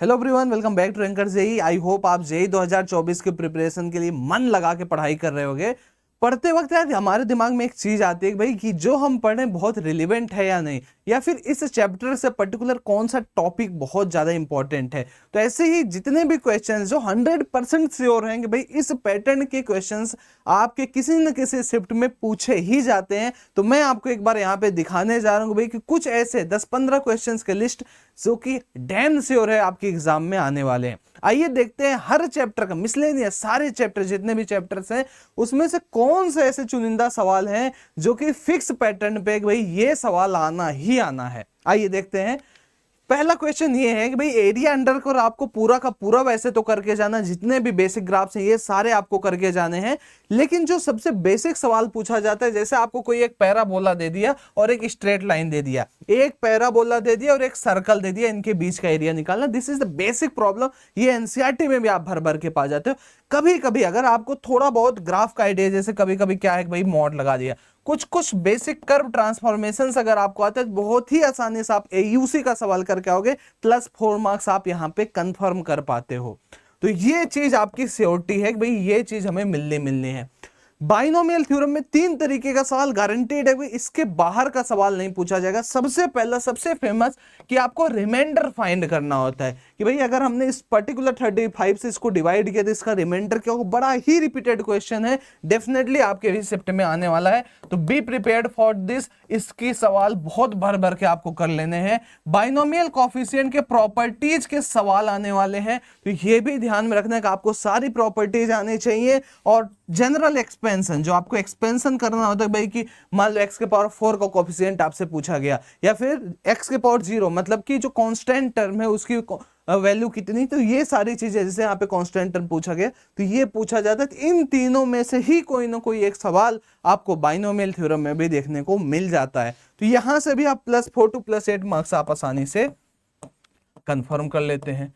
Hello everyone, welcome back to Ranker JEE. I hope आप JEE 2024 के preparation के लिए मन लगा के पढ़ाई कर रहे होगे। पढ़ते वक्त यार हमारे दिमाग में एक चीज आती है कि भाई कि जो हम पढ़ रहे हैं बहुत रिलेवेंट है या नहीं, या फिर इस चैप्टर से पर्टिकुलर कौन सा टॉपिक बहुत ज्यादा इंपॉर्टेंट है। तो ऐसे ही जितने भी क्वेश्चंस जो 100% श्योर हैं कि भाई इस पैटर्न के क्वेश्चंस आपके किसी न किसी शिफ्ट में पूछे ही जाते हैं, तो मैं आपको एक बार यहाँ पे दिखाने जा रहा हूँ भाई कि कुछ ऐसे 10-15 क्वेश्चंस के लिस्ट जो कि डैम श्योर है आपके एग्जाम में आने वाले हैं। आइए देखते हैं हर चैप्टर का मिसलेनियस सारे चैप्टर जितने भी चैप्टर्स हैं उसमें से कौन से ऐसे चुनिंदा सवाल हैं जो कि फिक्स पैटर्न पे भाई ये सवाल आना ही आना है। आइए देखते हैं। पहला क्वेश्चन ये है कि भाई एरिया अंडर कर आपको पूरा का पूरा वैसे तो करके जाना, जितने भी बेसिक ग्राफ्स हैं ये सारे आपको करके जाने हैं, लेकिन जो सबसे बेसिक सवाल पूछा जाता है, जैसे आपको कोई एक पैराबोला दे दिया और एक स्ट्रेट लाइन दे दिया, एक पैराबोला दे दिया और एक सर्कल दे दिया, इनके बीच का एरिया निकालना। This is the basic problem. ये एनसीईआरटी में भी आप भर भर के पा जाते हो। कभी कभी अगर आपको थोड़ा बहुत ग्राफ का आइडिया, जैसे कभी कभी क्या है कि भाई मॉड लगा दिया, कुछ कुछ बेसिक कर्व ट्रांसफॉर्मेशन अगर आपको आता है बहुत ही आसानी से आप एयूसी का सवाल करके आओगे, +4 मार्क्स आप यहां पे कंफर्म कर पाते हो। तो ये चीज आपकी श्योरिटी है कि भाई ये चीज हमें मिलनी है। बाइनोमियल थ्योरम में 3 तरीके का सवाल गारंटीड है, इसके बाहर का सवाल नहीं पूछा जाएगा। सबसे पहला सबसे फेमस कि आपको रिमाइंडर फाइंड करना होता है कि भाई अगर हमने इस पर्टिकुलर 35 से इसको डिवाइड किया तो इसका रिमाइंडर क्या होगा। बड़ा ही रिपीटेड क्वेश्चन है, डेफिनेटली आपके भी शिफ्ट में आने वाला है, तो बी प्रिपेयर्ड फॉर दिस। इसकी सवाल बहुत भर भर के आपको कर लेने हैं। बाइनोमियल कोफिशिएंट के प्रॉपर्टीज के सवाल आने वाले हैं, तो ये भी ध्यान में रखना है कि आपको सारी प्रॉपर्टीज आनी चाहिए। और जनरल एक्सपेंशन, जो आपको एक्सपेंशन करना होता है भाई कि मान लो x⁴ का कोफिशिएंट आपसे पूछा गया, या फिर x⁴0 मतलब कि जो कांस्टेंट टर्म है उसकी वैल्यू कितनी, तो ये सारी चीजें जैसे यहाँ पे कांस्टेंट टर्म पूछा गया तो ये पूछा जाता है। तो इन तीनों में से ही कोई ना कोई एक सवाल आपको बाइनोमियल थ्योरम में भी देखने को मिल जाता है। तो यहां से भी आप +4 to +8 मार्क्स आप आसानी से कंफर्म कर लेते हैं।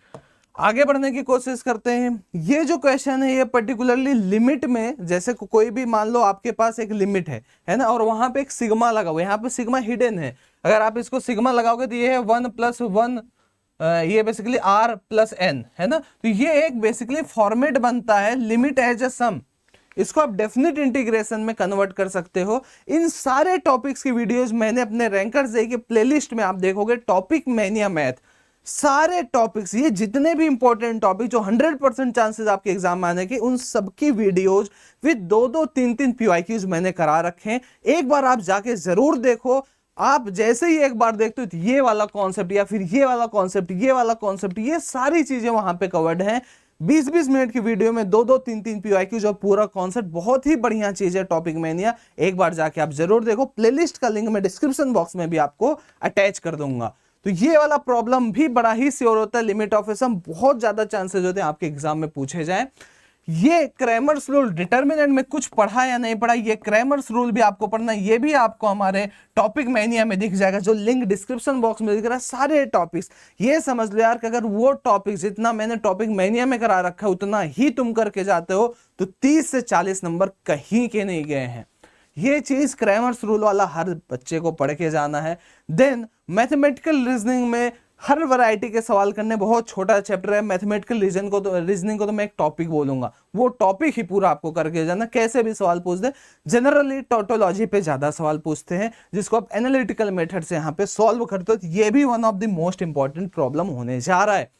आगे बढ़ने की कोशिश करते हैं। ये जो क्वेश्चन है ये पर्टिकुलरली लिमिट में, जैसे कोई भी मान लो आपके पास एक लिमिट है ना, और वहां पे एक सिग्मा लगा हुआ है, यहाँ पे सिग्मा हिडन है। अगर आप इसको सिग्मा लगाओगे तो ये है 1+1, ये बेसिकली r+n है ना। तो ये एक बेसिकली फॉर्मेट बनता है लिमिट एज अ सम। इसको आप डेफिनेट इंटीग्रेशन में कन्वर्ट कर सकते हो। इन सारे टॉपिक्स की वीडियोस मैंने अपने रैंकर जेई के प्लेलिस्ट में आप देखोगे, टॉपिक मैनिया मैथ, सारे टॉपिक्स, ये जितने भी इंपॉर्टेंट टॉपिक जो 100% चांसेस आपके एग्जाम में आने के, उन सबकी वीडियोस विद 2-2, 3-3 PYQs मैंने करा रखे हैं। एक बार आप जाके जरूर देखो। आप जैसे ही एक बार देखते हो तो ये वाला कॉन्सेप्ट या फिर ये वाला कॉन्सेप्ट, ये वाला कॉन्सेप्ट, ये सारी चीजें वहां पे कवर्ड हैं। 20-20 मिनट की वीडियो में 2-2, 3-3 PYQs और पूरा कॉन्सेप्ट, बहुत ही बढ़िया चीज है टॉपिक मैनिया। एक बार जाके आप जरूर देखो। प्लेलिस्ट का लिंक मैं डिस्क्रिप्शन बॉक्स में भी आपको अटैच कर दूंगा। तो ये वाला प्रॉब्लम भी बड़ा ही श्योर होता है, लिमिट ऑफ ए सम बहुत ज्यादा चांसेस होते हैं आपके एग्जाम में पूछे जाए। ये क्रैमर्स रूल डिटर्मिनेंट में कुछ पढ़ा या नहीं पढ़ा, ये क्रैमर्स रूल भी आपको पढ़ना है। ये भी आपको हमारे टॉपिक मैनिया में दिख जाएगा, जो लिंक डिस्क्रिप्शन बॉक्स में दिख रहा है। सारे टॉपिक्स ये समझ लो यार कि अगर वो टॉपिक जितना मैंने टॉपिक मैनिया में करा रखा है उतना ही तुम करके जाते हो तो 30 से 40 नंबर कहीं के नहीं गए हैं। ये चीज क्रैमर्स रूल वाला हर बच्चे को पढ़ के जाना है। देन मैथमेटिकल रीजनिंग में हर वैरायटी के सवाल करने, बहुत छोटा चैप्टर है मैथमेटिकल रीजनिंग को तो मैं एक टॉपिक बोलूंगा, वो टॉपिक ही पूरा आपको करके जाना। कैसे भी सवाल पूछ दे, जनरली टोटोलॉजी पे ज्यादा सवाल पूछते हैं जिसको आप एनालिटिकल मेथड से यहाँ पे सॉल्व करते हो। ये भी one of the most important problem होने जा रहा है।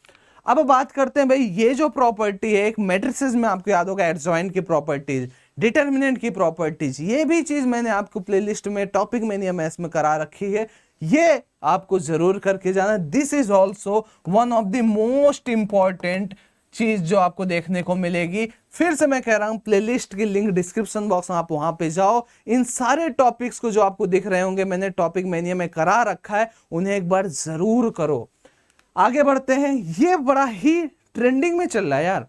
अब बात करते हैं भाई ये जो प्रॉपर्टी है, एक मैट्रिसेस में आपको याद होगा एडजॉइंट की प्रॉपर्टीज, डिटर्मिनेंट की प्रॉपर्टीज, ये भी चीज मैंने आपको प्लेलिस्ट में टॉपिक मैनिया मैथ्स में करा रखी है, ये आपको जरूर करके जाना। This is also one of the most important चीज जो आपको देखने को मिलेगी। फिर से मैं कह रहा हूं, प्लेलिस्ट की लिंक डिस्क्रिप्शन बॉक्स में, आप वहां पे जाओ। इन सारे टॉपिक्स को जो आपको दिख रहे होंगे मैंने टॉपिक मैनिया में करा रखा है, उन्हें एक बार जरूर करो। आगे बढ़ते हैं। ये बड़ा ही ट्रेंडिंग में चल रहा है यार,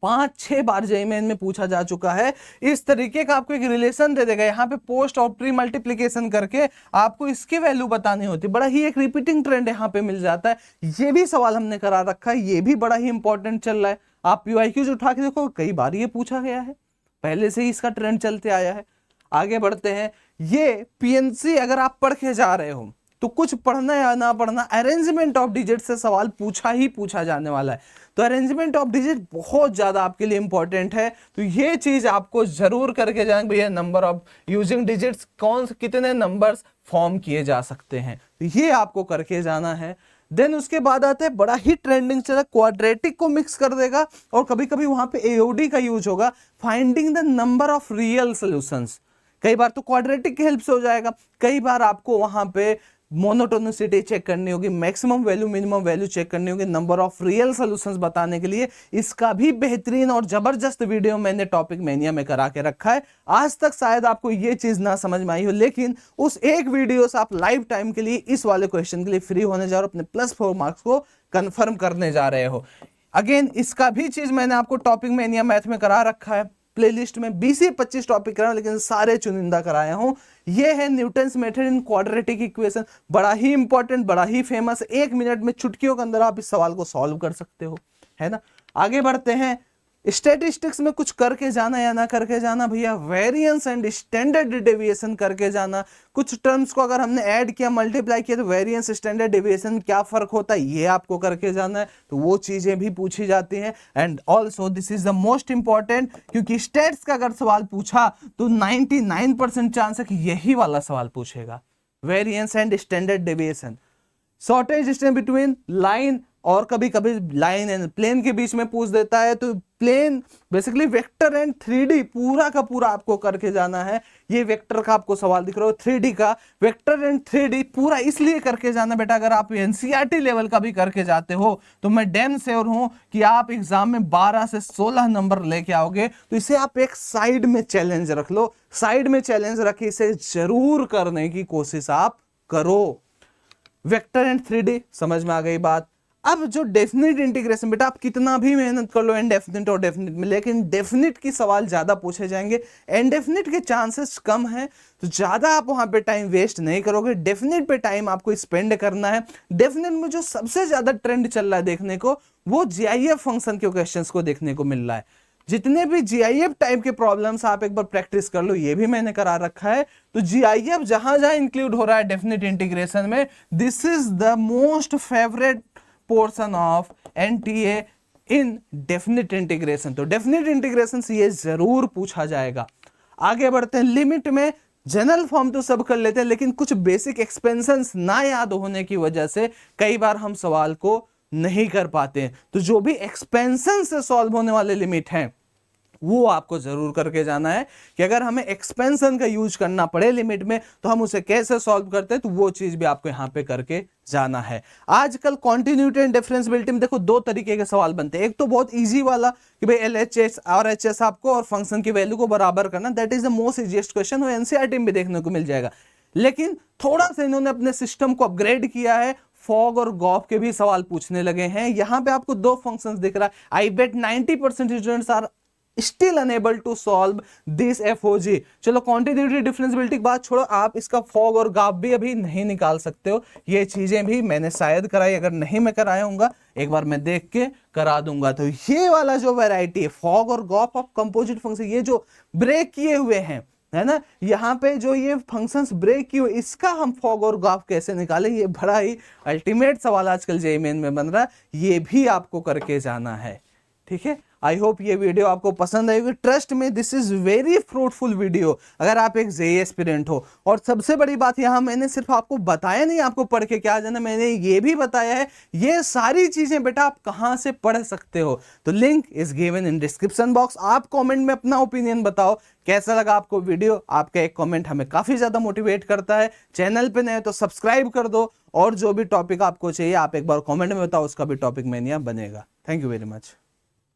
5-6 बार जेईई मेन में पूछा जा चुका है। इस तरीके का आपको एक रिलेशन दे देगा, यहाँ पे पोस्ट और प्री मल्टीप्लीकेशन करके आपको इसकी वैल्यू बतानी होती है। बड़ा ही एक रिपीटिंग ट्रेंड यहाँ पे मिल जाता है। ये भी सवाल हमने करा रखा है, ये भी बड़ा ही इंपॉर्टेंट चल रहा है। आप PYQs उठा के देखो, कई बार ये पूछा गया है, पहले से ही इसका ट्रेंड चलते आया है। आगे बढ़ते हैं। ये PNC अगर आप पढ़ के जा रहे हो, तो कुछ पढ़ना या ना पढ़ना, अरेंजमेंट ऑफ डिजिट से सवाल पूछा ही पूछा जाने वाला है। तो अरेंजमेंट ऑफ डिजिट बहुत ज्यादा आपके लिए इंपॉर्टेंट है, तो ये चीज आपको जरूर करके जाना भैया, नंबर ऑफ यूजिंग डिजिट्स कौन कितने नंबर्स फॉर्म किए जा सकते हैं, तो ये आपको करके जाना है। देन उसके बाद आता है बड़ा ही ट्रेंडिंग चला, क्वाड्रेटिक को मिक्स कर देगा और कभी कभी वहां पे एओडी का यूज होगा, finding the number of real solutions. कई बार तो क्वाड्रेटिक की हेल्प से हो जाएगा, कई बार आपको वहां पे मोनोटोनिसिटी चेक करनी होगी, maximum value minimum value check करनी होगी, नंबर ऑफ रियल सॉल्यूशंस बताने के लिए इसका भी बेहतरीन और जबरदस्त वीडियो मैंने टॉपिक मैनिया में करा के रखा है। आज तक शायद आपको ये चीज ना समझ में आई हो, लेकिन उस एक वीडियो से आप लाइफ टाइम के लिए इस वाले क्वेश्चन के लिए फ्री होने जा रहे हो, अपने +4 मार्क्स को कंफर्म करने जा रहे हो। अगेन इसका भी चीज मैंने आपको टॉपिक मैनिया मैथ में करा रखा है, प्लेलिस्ट में 20 से 25 टॉपिक कराया, लेकिन सारे चुनिंदा कराया हूं। ये है Newton's method in quadratic equation, बड़ा ही इंपॉर्टेंट, बड़ा ही फेमस, 1 मिनट में चुटकियों के अंदर आप इस सवाल को सॉल्व कर सकते हो, है ना। आगे बढ़ते हैं, स्टैटिस्टिक्स में कुछ करके जाना या ना करके जाना भैया, वेरिएंस एंड स्टैंडर्ड डेविएशन करके जाना। कुछ टर्म्स को अगर हमने ऐड किया, मल्टीप्लाई किया, तो वेरिएंस स्टैंडर्ड डेविएशन क्या फर्क होता है ये आपको करके जाना है, तो वो चीजें भी पूछी जाती हैं। And also this is the most important, क्योंकि स्टेट्स का अगर सवाल पूछा तो 99% चांस है कि यही वाला सवाल पूछेगा, variance and standard deviation. Shortage distance between line और कभी कभी लाइन एंड प्लेन के बीच में पूछ देता है, तो plane basically vector and 3D पूरा का पूरा आपको करके जाना है। ये वेक्टर का आपको सवाल दिख रहा हो, 3D का वेक्टर एंड 3D पूरा इसलिए करके जाना बेटा, अगर आप एनसीईआरटी लेवल का भी करके जाते हो तो मैं डैम श्योर हूं कि आप एग्जाम में 12 से 16 नंबर लेके आओगे। तो इसे आप एक साइड में चैलेंज रख लो, साइड में चैलेंज रखिए, इसे जरूर करने की कोशिश आप करो। वेक्टर एंड 3D समझ में आ गई बात। अब जो डेफिनिट इंटीग्रेशन, बेटा आप कितना भी मेहनत कर लो इनडेफिनिट और डेफिनिट में, लेकिन डेफिनिट की सवाल ज्यादा पूछे जाएंगे, इनडेफिनिट के चांसेस कम हैं, तो ज्यादा आप वहां पे टाइम वेस्ट नहीं करोगे, डेफिनिट पे टाइम आपको स्पेंड करना है। डेफिनिट में जो सबसे ज्यादा ट्रेंड चल रहा है देखने को, वो जीआईएफ फंक्शन के क्वेश्चंस को देखने को मिल रहा है। जितने भी जीआईएफ टाइप के प्रॉब्लम्स आप एक बार प्रैक्टिस कर लो, ये भी मैंने करा रखा है। तो जीआईएफ जहां जहां इंक्लूड हो रहा है डेफिनिट इंटीग्रेशन में, this is the most favourite portion of NTA in definite integration. तो डेफिनिट इंटीग्रेशन से ये जरूर पूछा जाएगा। आगे बढ़ते हैं, लिमिट में जनरल फॉर्म तो सब कर लेते हैं, लेकिन कुछ बेसिक एक्सपेंशंस ना याद होने की वजह से कई बार हम सवाल को नहीं कर पाते हैं। तो जो भी एक्सपेंशन से सॉल्व होने वाले लिमिट हैं वो आपको जरूर करके जाना है, कि अगर हमें एक्सपेंशन का यूज करना पड़े लिमिट में तो हम उसे कैसे सॉल्व करते हैं, तो वो चीज भी आपको यहां पे करके जाना है। आजकल कॉन्टिन्यूटी एंड डिफरेंशियबिलिटी में देखो 2 तरीके के सवाल बनते हैं। एक तो बहुत इजी वाला कि भाई एलएचएस और एचएस आपको और फंक्शन की वैल्यू को बराबर करना, that is the most easiest question, वो एनसीईआरटी में भी देखने को मिल जाएगा। लेकिन थोड़ा सा इन्होंने अपने सिस्टम को अपग्रेड किया है, फॉग और गॉफ के भी सवाल पूछने लगे हैं। यहां पे आपको 2 फंक्शंस दिख रहा है। I bet 90% students are still unable to solve this FOG. चलो क्वांटिटेटिव डिफरेंशियबिलिटी की बात छोड़ो, आप इसका फॉग और गाफ भी अभी नहीं निकाल सकते हो। ये चीजें भी मैंने शायद कराई, अगर नहीं मैं कराया हूँगा एक बार मैं देख के करा दूंगा। तो ये वाला जो वैरायटी है फॉग और गॉफ ऑफ कंपोजिट फंक्शन, ये जो ब्रेक किए हुए हैं, है ना, यहाँ पे जो ये फंक्शंस ब्रेक किए हुए, इसका हम फॉग और गाफ कैसे निकालें, ये बड़ा ही अल्टीमेट सवाल आजकल जेईई मेन में बन रहा है, ये भी आपको करके जाना है। ठीक है, आई होप ये वीडियो आपको पसंद आएगी। ट्रस्ट में this is very fruitful video अगर आप एक जेईई एस्पिरेंट हो। और सबसे बड़ी बात यहां मैंने सिर्फ आपको बताया नहीं आपको पढ़ के क्या जाना, मैंने ये भी बताया है ये सारी चीजें बेटा आप कहां से पढ़ सकते हो। तो link is given in description box. आप कमेंट में अपना ओपिनियन बताओ कैसा लगा आपको वीडियो। आपका एक कमेंट हमें काफी ज्यादा मोटिवेट करता है। चैनल पे नए तो सब्सक्राइब कर दो, और जो भी टॉपिक आपको चाहिए आप एक बार कमेंट में बताओ, उसका भी टॉपिक मैनिया बनेगा। Thank you very much.